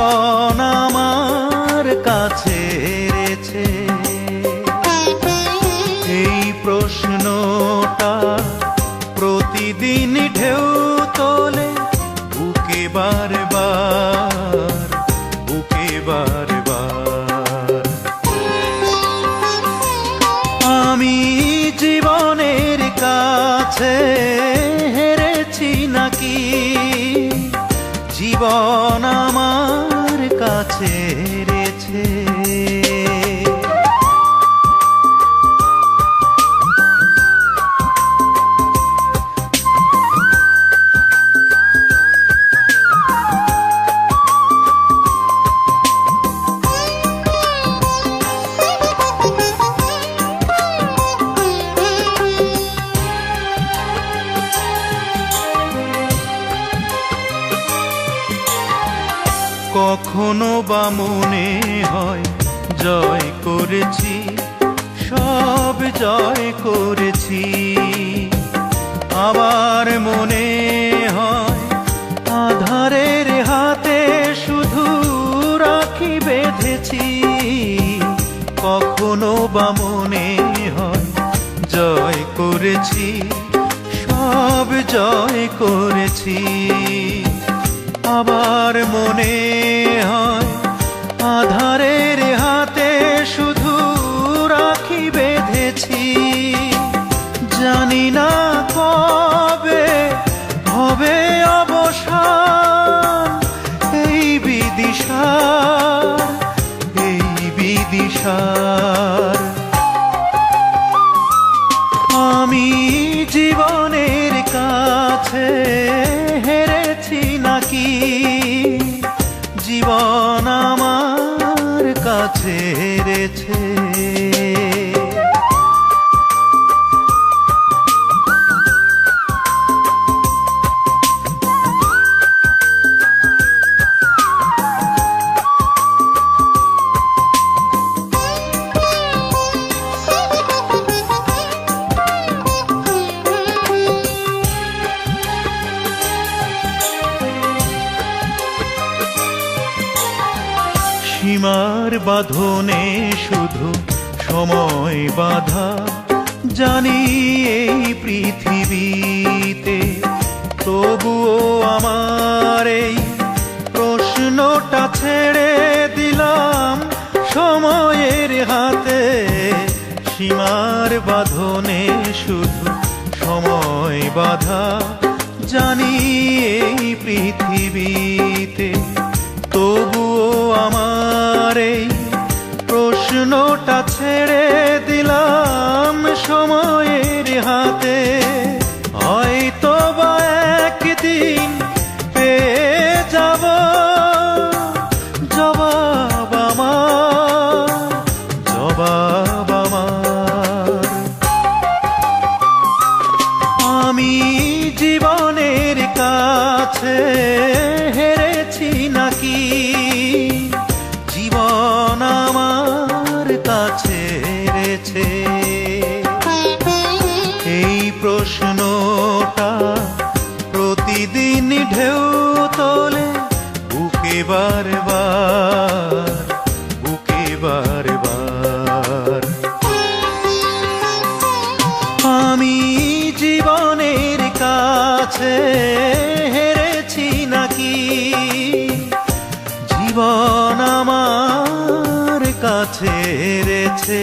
জীবন আমার কাছে হেরেছে। এই প্রশ্নটা প্রতিদিন ঢেউ তোলে বুকে বারবার, বুকে বারবার। আমি জীবনের কাছে হেরেছি নাকি, জীবন আমার কাছে হেরেছে। কখনো বা মনে হয় জয় করেছি, সব জয় করেছি। আবার মনে হয় আধারের হাতে শুধু রাখি বেঁধেছি। কখনো বা মনে হয় জয় করেছি, সব জয় করেছি। আবার মনে হয় আধারের হাতে শুধু রাখি বেঁধেছি। জানি না কবে হবে অবসান এই বিদিশার, এই বিদিশার। আমি জীবনের কাছে হেরেছি নাকি, জীবন আমার কাছে হেরেছে। সীমার বাঁধনে শুধু সময় বাঁধা, জানি এই পৃথিবীতে। তবুও আমার এই প্রশ্নটা ছেড়ে দিলাম সময়ের হাতে। সীমার বাঁধনে শুধু সময় বাঁধা, জানি এই পৃথিবীতে। তবুও আমার এই প্রশ্নটা ছেড়ে দিলাম সময়ের হাতে। হয়তো বা একদিন পেয়ে যাব জবাব আমার, জবাব আমার। আমি জীবনের কাছে হেরেছি নাকি, জীবন আমার কাছে হেরেছে। এই প্রশ্নটা প্রতিদিন ঢেউ তোলে বুকে বারবার, বুকে বারবার। আমি জীবনের কাছে হেরেছি নাকি, জীবন আমার কাছে হেরেছে।